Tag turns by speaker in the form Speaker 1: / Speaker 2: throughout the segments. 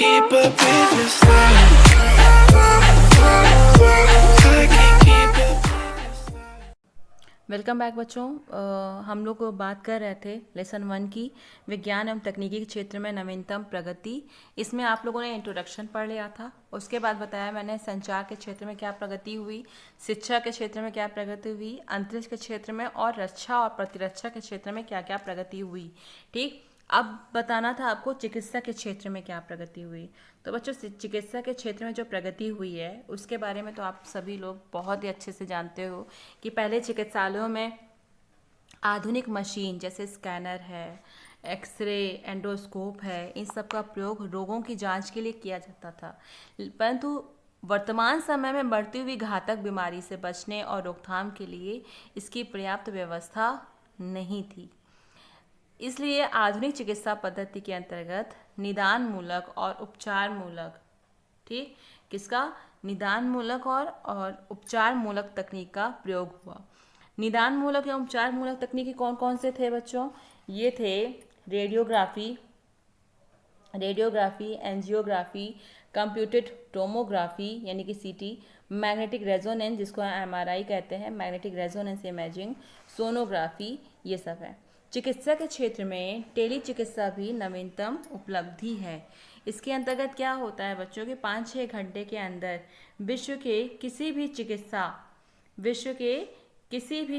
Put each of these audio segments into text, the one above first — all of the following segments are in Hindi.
Speaker 1: keep up with this life. I can't keep up with this life.
Speaker 2: Welcome back बच्चों। हम लोग बात कर रहे थे लेसन 1 की विज्ञान एवं तकनीकी के क्षेत्र में नवीनतम प्रगति। इसमें आप लोगों ने इंट्रोडक्शन पढ़ लिया था। उसके बाद बताया मैंने संचार के क्षेत्र में क्या प्रगति हुई, शिक्षा के क्षेत्र में क्या प्रगति हुई, अंतरिक्ष के क्षेत्र में और रक्षा और प्रतिरक्षा के क्षेत्र में क्या क्या प्रगति हुई। ठीक, अब बताना था आपको चिकित्सा के क्षेत्र में क्या प्रगति हुई। तो बच्चों चिकित्सा के क्षेत्र में जो प्रगति हुई है उसके बारे में तो आप सभी लोग बहुत ही अच्छे से जानते हो कि पहले चिकित्सालयों में आधुनिक मशीन जैसे स्कैनर है, एक्सरे, एंडोस्कोप है, इन सब का प्रयोग रोगों की जांच के लिए किया जाता था। परंतु वर्तमान समय में बढ़ती हुई घातक बीमारी से बचने और रोकथाम के लिए इसकी पर्याप्त व्यवस्था नहीं थी। इसलिए आधुनिक चिकित्सा पद्धति के अंतर्गत निदान मूलक और उपचार मूलक, ठीक, किसका निदान मूलक और उपचार मूलक तकनीक का प्रयोग हुआ। निदान मूलक या उपचार मूलक तकनीकी कौन कौन से थे बच्चों? ये थे रेडियोग्राफी, एंजियोग्राफी, कंप्यूटेड टोमोग्राफी यानी कि सीटी, मैग्नेटिक रेजोनेंस जिसको एमआरआई कहते हैं, मैग्नेटिक रेजोनेंस इमेजिंग, सोनोग्राफी, ये सब है। चिकित्सा के क्षेत्र में टेली चिकित्सा भी नवीनतम उपलब्धि है। इसके अंतर्गत क्या होता है बच्चों कि 5-6 घंटे के अंदर विश्व के किसी भी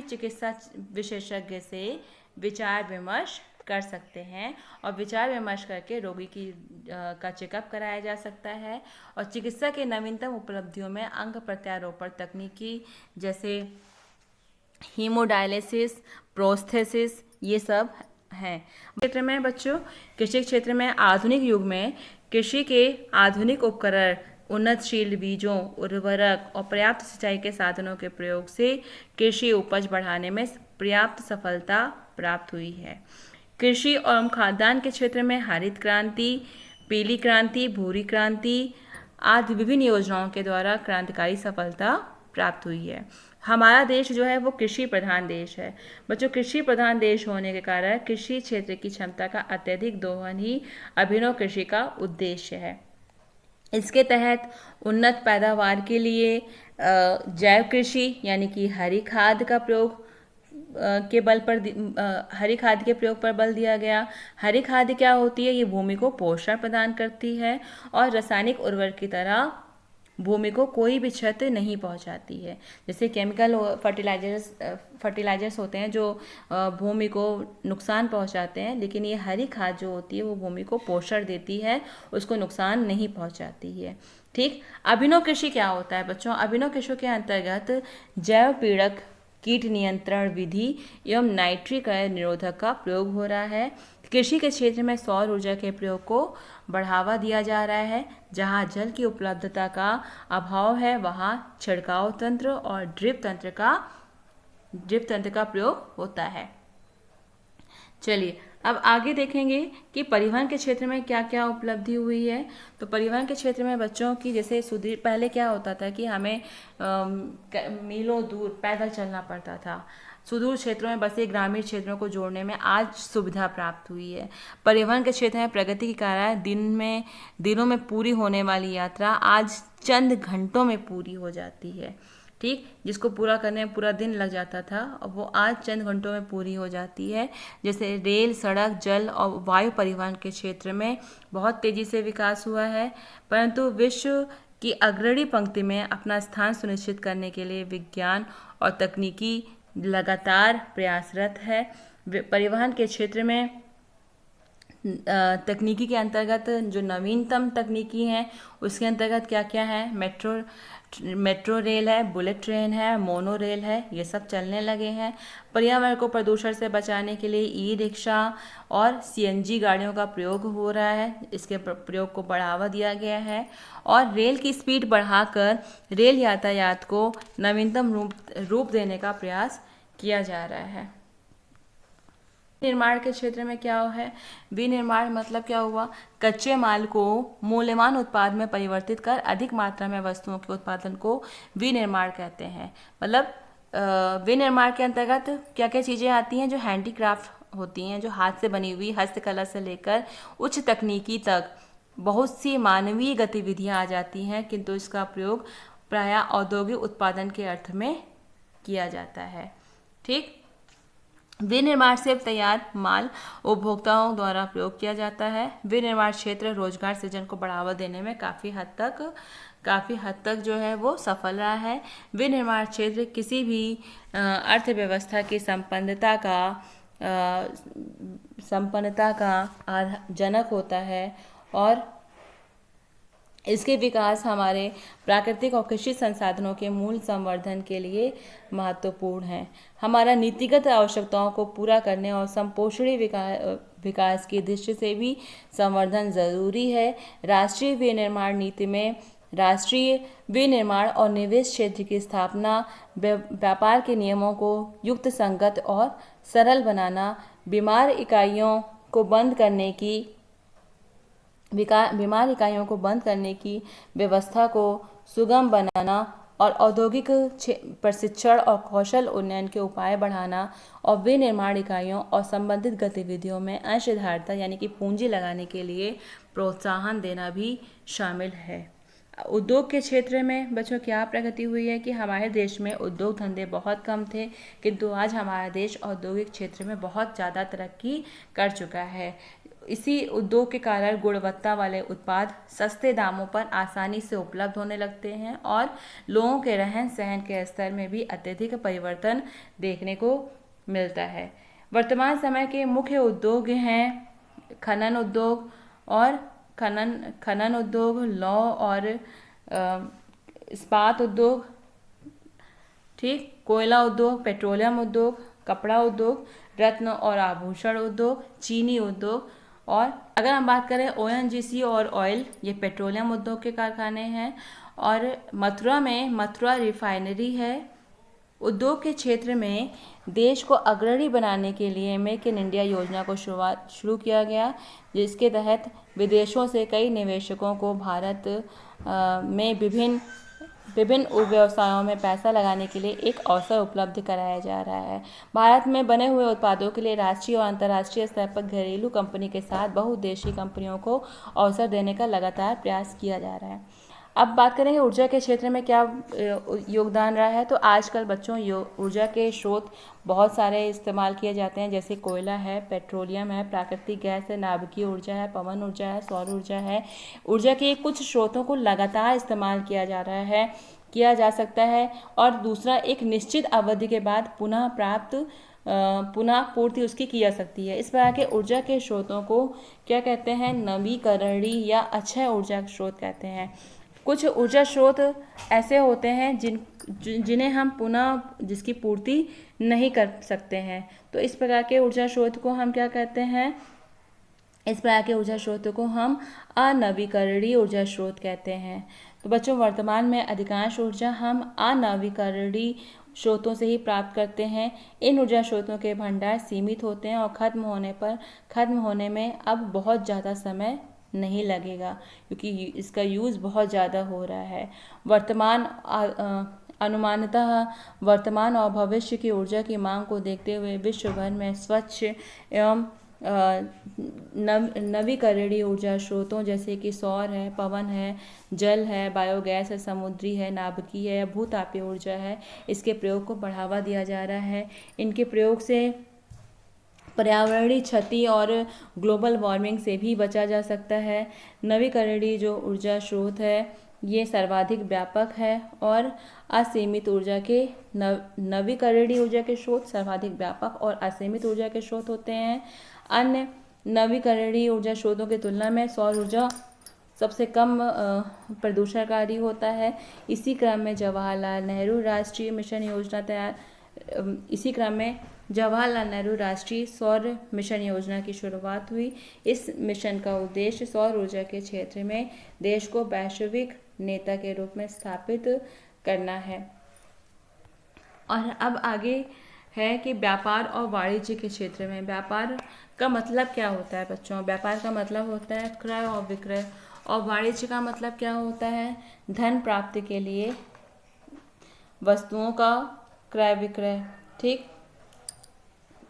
Speaker 2: चिकित्सा विशेषज्ञ से विचार विमर्श कर सकते हैं और विचार विमर्श करके रोगी का चेकअप कराया जा सकता है। और चिकित्सा के नवीनतम उपलब्धियों में अंग प्रत्यारोपण तकनीकी जैसे हीमोडायलिसिस, प्रोस्थेसिस, ये सब हैं। क्षेत्र में बच्चों कृषि क्षेत्र में आधुनिक युग में कृषि के आधुनिक उपकरण, उन्नतशील बीजों, उर्वरक और पर्याप्त सिंचाई के साधनों के प्रयोग से कृषि उपज बढ़ाने में पर्याप्त सफलता प्राप्त हुई है। कृषि एवं खाद्यान्न के क्षेत्र में हरित क्रांति, पीली क्रांति, भूरी क्रांति आदि विभिन्न योजनाओं के द्वारा क्रांतिकारी सफलता प्राप्त हुई है। हमारा देश जो है वो कृषि प्रधान देश है। बच्चों कृषि प्रधान देश होने के कारण कृषि क्षेत्र की क्षमता का अत्यधिक दोहन ही अभिनव कृषि का उद्देश्य है। इसके तहत उन्नत पैदावार के लिए जैव कृषि यानी कि हरी खाद के प्रयोग पर बल दिया गया। हरी खाद क्या होती है? ये भूमि को पोषण प्रदान करती है और रासायनिक उर्वरक की तरह भूमि को कोई भी क्षति नहीं पहुंचाती है। जैसे केमिकल फर्टिलाइजर्स होते हैं जो भूमि को नुकसान पहुंचाते हैं, लेकिन ये हरी खाद जो होती है वो भूमि को पोषण देती है, उसको नुकसान नहीं पहुंचाती है। ठीक, अभिनव कृषि क्या होता है बच्चों? अभिनव कृषि के अंतर्गत जैव पीड़क, कीट नियंत्रण विधि एवं नाइट्रिक निरोधक का प्रयोग हो रहा है। कृषि के क्षेत्र में सौर ऊर्जा के प्रयोग को बढ़ावा दिया जा रहा है। जहां जल की उपलब्धता का अभाव है वहां छिड़काव तंत्र और ड्रिप तंत्र का प्रयोग होता है। चलिए अब आगे देखेंगे कि परिवहन के क्षेत्र में क्या क्या उपलब्धि हुई है। तो परिवहन के क्षेत्र में बच्चों की जैसे सुदूर पहले क्या होता था कि हमें मीलों दूर पैदल चलना पड़ता था। सुदूर क्षेत्रों में बसे ग्रामीण क्षेत्रों को जोड़ने में आज सुविधा प्राप्त हुई है। परिवहन के क्षेत्र में प्रगति के कारण दिनों में पूरी होने वाली यात्रा आज चंद घंटों में पूरी हो जाती है। ठीक, जिसको पूरा करने में पूरा दिन लग जाता था और वो आज चंद घंटों में पूरी हो जाती है। जैसे रेल, सड़क, जल और वायु परिवहन के क्षेत्र में बहुत तेज़ी से विकास हुआ है। परंतु विश्व की अग्रणी पंक्ति में अपना स्थान सुनिश्चित करने के लिए विज्ञान और तकनीकी लगातार प्रयासरत है। परिवहन के क्षेत्र में तकनीकी के अंतर्गत जो नवीनतम तकनीकी हैं उसके अंतर्गत क्या क्या है? मेट्रो रेल है, बुलेट ट्रेन है, मोनो रेल है, ये सब चलने लगे हैं। पर्यावरण को प्रदूषण से बचाने के लिए ई रिक्शा और सीएनजी गाड़ियों का प्रयोग हो रहा है। इसके प्रयोग को बढ़ावा दिया गया है और रेल की स्पीड बढ़ाकर रेल यातायात को नवीनतम रूप देने का प्रयास किया जा रहा है। निर्माण के क्षेत्र में क्या है? विनिर्माण मतलब क्या हुआ? कच्चे माल को मूल्यवान उत्पाद में परिवर्तित कर अधिक मात्रा में वस्तुओं के उत्पादन को विनिर्माण कहते हैं। मतलब विनिर्माण के अंतर्गत क्या क्या चीज़ें आती हैं? जो हैंडीक्राफ्ट होती हैं, जो हाथ से बनी हुई हस्तकला से लेकर उच्च तकनीकी तक बहुत सी मानवीय गतिविधियां आ जाती हैं, किंतु इसका प्रयोग प्रायः औद्योगिक उत्पादन के अर्थ में किया जाता है। ठीक। विनिर्माण से तैयार माल उपभोक्ताओं द्वारा प्रयोग किया जाता है। विनिर्माण क्षेत्र रोजगार सृजन को बढ़ावा देने में काफ़ी हद तक जो है वो सफल रहा है। विनिर्माण क्षेत्र किसी भी अर्थव्यवस्था की संपन्नता का जनक होता है और इसके विकास हमारे प्राकृतिक और कृषि संसाधनों के मूल संवर्धन के लिए महत्वपूर्ण है। हमारा नीतिगत आवश्यकताओं को पूरा करने और संपोषणी विकास की दृष्टि से भी संवर्धन जरूरी है। राष्ट्रीय विनिर्माण नीति में राष्ट्रीय विनिर्माण और निवेश क्षेत्र की स्थापना, व्यापार के नियमों को युक्त संगत और सरल बनाना, बीमार इकाइयों को बंद करने की व्यवस्था को सुगम बनाना और औद्योगिक प्रशिक्षण और कौशल उन्नयन के उपाय बढ़ाना और विनिर्माण इकाइयों और संबंधित गतिविधियों में अंशधारता यानी कि पूंजी लगाने के लिए प्रोत्साहन देना भी शामिल है। उद्योग के क्षेत्र में बच्चों क्या प्रगति हुई है कि हमारे देश में उद्योग धंधे बहुत कम थे, किंतु आज हमारा देश औद्योगिक क्षेत्र में बहुत ज़्यादा तरक्की कर चुका है। इसी उद्योग के कारण गुणवत्ता वाले उत्पाद सस्ते दामों पर आसानी से उपलब्ध होने लगते हैं और लोगों के रहन सहन के स्तर में भी अत्यधिक परिवर्तन देखने को मिलता है। वर्तमान समय के मुख्य उद्योग हैं खनन उद्योग, लौह और इस्पात उद्योग, ठीक, कोयला उद्योग, पेट्रोलियम उद्योग, कपड़ा उद्योग, रत्न और आभूषण उद्योग, चीनी उद्योग। और अगर हम बात करें ONGC और ऑयल, ये पेट्रोलियम उद्योग के कारखाने हैं। और मथुरा रिफाइनरी है। उद्योग के क्षेत्र में देश को अग्रणी बनाने के लिए मेक इन इंडिया योजना को शुरू किया गया, जिसके तहत विदेशों से कई निवेशकों को भारत में विभिन्न व्यवसायों में पैसा लगाने के लिए एक अवसर उपलब्ध कराया जा रहा है। भारत में बने हुए उत्पादों के लिए राष्ट्रीय और अंतर्राष्ट्रीय स्तर पर घरेलू कंपनी के साथ बहुउद्देशीय कंपनियों को अवसर देने का लगातार प्रयास किया जा रहा है। अब बात करेंगे ऊर्जा के क्षेत्र में क्या योगदान रहा है। तो आजकल बच्चों ऊर्जा के स्रोत बहुत सारे इस्तेमाल किए जाते हैं, जैसे कोयला है, पेट्रोलियम है, प्राकृतिक गैस है, नाभिकीय ऊर्जा है, पवन ऊर्जा है, सौर ऊर्जा है। ूर्जा के कुछ स्रोतों को लगातार इस्तेमाल किया जा सकता है और दूसरा एक निश्चित अवधि के बाद पुनः पूर्ति उसकी की जा सकती है। इस प्रकार के ऊर्जा के स्रोतों को क्या कहते हैं, नवीकरणीय या अक्षय ऊर्जा स्रोत कहते हैं। कुछ ऊर्जा स्रोत ऐसे होते हैं जिन्हें हम पुनः जिसकी पूर्ति नहीं कर सकते हैं, तो इस प्रकार के ऊर्जा स्रोत को हम क्या कहते हैं, इस प्रकार के ऊर्जा स्रोतों को हम अनवीकरणीय ऊर्जा स्रोत कहते हैं। तो बच्चों वर्तमान में अधिकांश ऊर्जा हम अनवीकरणीय स्रोतों से ही प्राप्त करते हैं। इन ऊर्जा स्रोतों के भंडार सीमित होते हैं और खत्म होने में अब बहुत ज़्यादा समय नहीं लगेगा, क्योंकि इसका यूज़ बहुत ज़्यादा हो रहा है। वर्तमान और भविष्य की ऊर्जा की मांग को देखते हुए विश्व भर में स्वच्छ एवं नवीकरणीय ऊर्जा स्रोतों जैसे कि सौर है, पवन है, जल है, बायोगैस है, समुद्री है, नाभिकीय है, भूतापीय ऊर्जा है, इसके प्रयोग को बढ़ावा दिया जा रहा है। इनके प्रयोग से पर्यावरणीय क्षति और ग्लोबल वार्मिंग से भी बचा जा सकता है। नवीकरणीय जो ऊर्जा स्रोत है ये सर्वाधिक व्यापक है और असीमित ऊर्जा के नवीकरणीय ऊर्जा के स्रोत सर्वाधिक व्यापक और असीमित ऊर्जा के स्रोत होते हैं। अन्य नवीकरणीय ऊर्जा स्रोतों की तुलना में सौर ऊर्जा सबसे कम प्रदूषणकारी होता है। इसी क्रम में जवाहरलाल नेहरू राष्ट्रीय सौर मिशन योजना की शुरुआत हुई। इस मिशन का उद्देश्य सौर ऊर्जा के क्षेत्र में देश को वैश्विक नेता के रूप में स्थापित करना है। और अब आगे है कि व्यापार और वाणिज्य के क्षेत्र में व्यापार का मतलब क्या होता है बच्चों। व्यापार का मतलब होता है क्रय और विक्रय, और वाणिज्य का मतलब क्या होता है, धन प्राप्ति के लिए वस्तुओं का क्रय विक्रय। ठीक,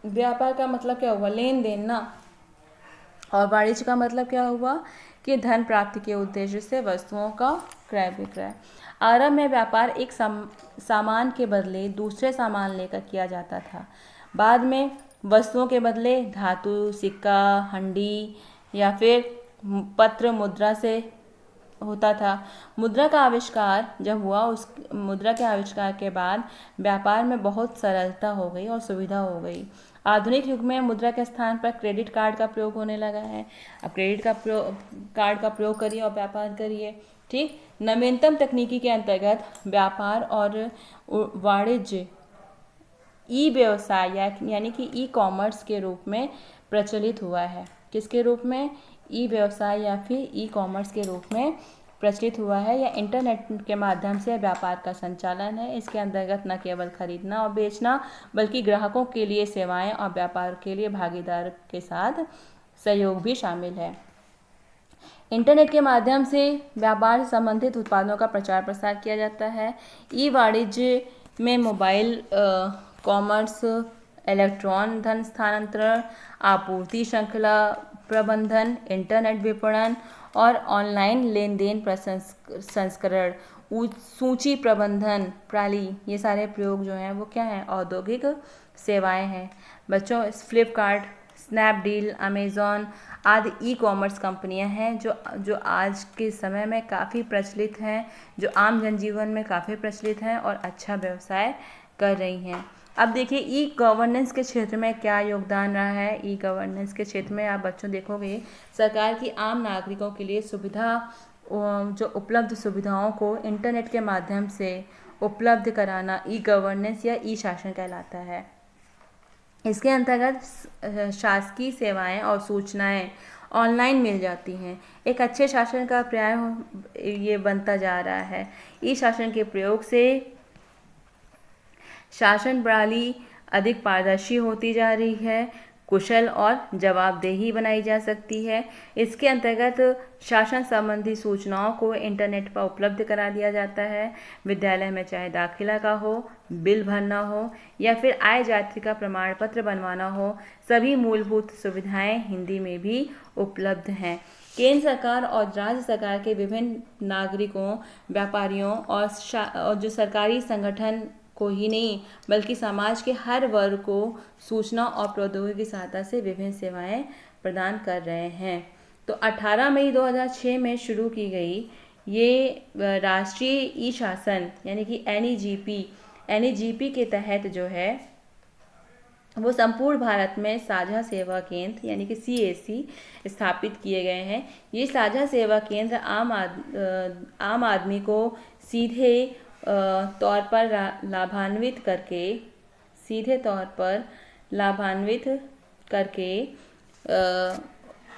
Speaker 2: व्यापार का मतलब क्या हुआ, लेन देन ना, और वाणिज्य का मतलब क्या हुआ कि धन प्राप्ति के उद्देश्य से वस्तुओं का क्रय विक्रय। आरंभ में व्यापार एक सामान के बदले दूसरे सामान लेकर किया जाता था। बाद में वस्तुओं के बदले धातु, सिक्का, हंडी या फिर पत्र मुद्रा से होता था। मुद्रा का आविष्कार जब हुआ, उस मुद्रा के आविष्कार के बाद व्यापार में बहुत सरलता हो गई और सुविधा हो गई। आधुनिक युग में मुद्रा के स्थान पर क्रेडिट कार्ड का प्रयोग होने लगा है। अब क्रेडिट कार्ड का प्रयोग करिए और व्यापार करिए। ठीक, नवीनतम तकनीकी के अंतर्गत व्यापार और वाणिज्य ई व्यवसाय यानी कि ई कॉमर्स के रूप में प्रचलित हुआ है। किसके रूप में? ई व्यवसाय या फिर ई कॉमर्स के रूप में प्रचलित हुआ है। या इंटरनेट के माध्यम से व्यापार का संचालन है। इसके अंतर्गत न केवल खरीदना और बेचना बल्कि ग्राहकों के लिए सेवाएं और व्यापार के लिए भागीदार के साथ सहयोग भी शामिल है। इंटरनेट के माध्यम से व्यापार से संबंधित उत्पादों का प्रचार प्रसार किया जाता है। ई वाणिज्य में मोबाइल कॉमर्स, इलेक्ट्रॉन धन स्थानांतरण, आपूर्ति श्रृंखला प्रबंधन, इंटरनेट विपणन और ऑनलाइन लेन देन प्रसंस्करण, सूची प्रबंधन प्रणाली, ये सारे प्रयोग जो हैं वो क्या हैं? औद्योगिक सेवाएं हैं। बच्चों, फ्लिपकार्ट, स्नैपडील, अमेज़ॉन आदि ई कॉमर्स कंपनियां हैं जो आज के समय में काफ़ी प्रचलित हैं, जो आम जनजीवन में काफ़ी प्रचलित हैं और अच्छा व्यवसाय कर रही हैं। अब देखिए ई गवर्नेंस के क्षेत्र में क्या योगदान रहा है। ई गवर्नेंस के क्षेत्र में आप बच्चों देखोगे, सरकार की आम नागरिकों के लिए जो उपलब्ध सुविधाओं को इंटरनेट के माध्यम से उपलब्ध कराना ई गवर्नेंस या ई शासन कहलाता है। इसके अंतर्गत शासकीय सेवाएं और सूचनाएं ऑनलाइन मिल जाती हैं। एक अच्छे शासन का पर्याय ये बनता जा रहा है। ई शासन के प्रयोग से शासन प्रणाली अधिक पारदर्शी होती जा रही है, कुशल और जवाबदेही बनाई जा सकती है। इसके अंतर्गत शासन संबंधी सूचनाओं को इंटरनेट पर उपलब्ध करा दिया जाता है। विद्यालय में चाहे दाखिला का हो, बिल भरना हो या फिर आय जाति का प्रमाण पत्र बनवाना हो, सभी मूलभूत सुविधाएं हिंदी में भी उपलब्ध हैं। केंद्र सरकार और राज्य सरकार के विभिन्न नागरिकों, व्यापारियों और जो सरकारी संगठन को ही नहीं बल्कि समाज के हर वर्ग को सूचना और प्रौद्योगिकी की सहायता से विभिन्न सेवाएं प्रदान कर रहे हैं। तो 18 मई 2006 में शुरू की गई ये राष्ट्रीय ई शासन यानी कि NEGP के तहत जो है वो संपूर्ण भारत में साझा सेवा केंद्र यानी कि CAC स्थापित किए गए हैं। ये साझा सेवा केंद्र आम आदमी को सीधे तौर पर लाभान्वित करके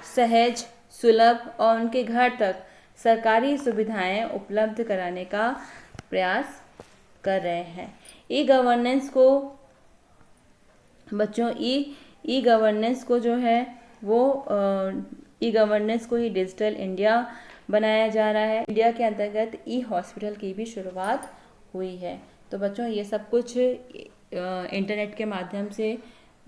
Speaker 2: सहज, सुलभ और उनके घर तक सरकारी सुविधाएं उपलब्ध कराने का प्रयास कर रहे हैं। ई गवर्नेंस को बच्चों ई गवर्नेंस को जो है वो ई गवर्नेंस को ही डिजिटल इंडिया बनाया जा रहा है। इंडिया के अंतर्गत ई हॉस्पिटल की भी शुरुआत हुई है। तो बच्चों ये सब कुछ इंटरनेट के माध्यम से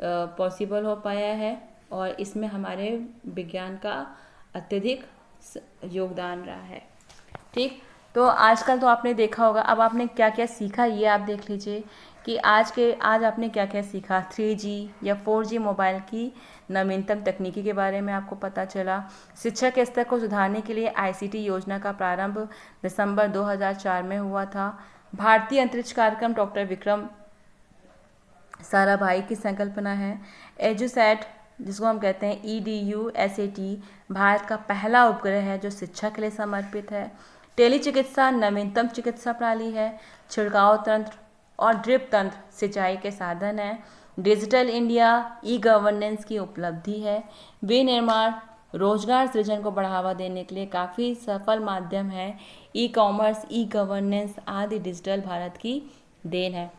Speaker 2: पॉसिबल हो पाया है और इसमें हमारे विज्ञान का अत्यधिक योगदान रहा है। ठीक, तो आजकल तो आपने देखा होगा, अब आपने क्या क्या सीखा ये आप देख लीजिए कि आज आपने क्या क्या सीखा। 3G या 4G मोबाइल की नवीनतम तकनीकी के बारे में आपको पता चला। शिक्षा के स्तर को सुधारने के लिए ICT योजना का प्रारंभ दिसंबर 2004 में हुआ था। भारतीय अंतरिक्ष कार्यक्रम डॉक्टर विक्रम साराभाई की संकल्पना है। एजुसैट जिसको हम कहते हैं EDUSAT भारत का पहला उपग्रह है जो शिक्षा के लिए समर्पित है। टेली चिकित्सा नवीनतम चिकित्सा प्रणाली है। छिड़काव तंत्र और ड्रिप तंत्र सिंचाई के साधन है। डिजिटल इंडिया ई गवर्नेंस की उपलब्धि है। विनिर्माण रोजगार सृजन को बढ़ावा देने के लिए काफ़ी सफल माध्यम है। ई कॉमर्स, ई गवर्नेंस आदि डिजिटल भारत की देन है।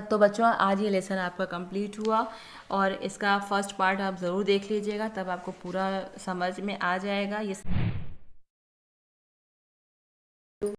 Speaker 2: तो बच्चों आज ये लेसन आपका कंप्लीट हुआ और इसका फर्स्ट पार्ट आप ज़रूर देख लीजिएगा, तब आपको पूरा समझ में आ जाएगा। ये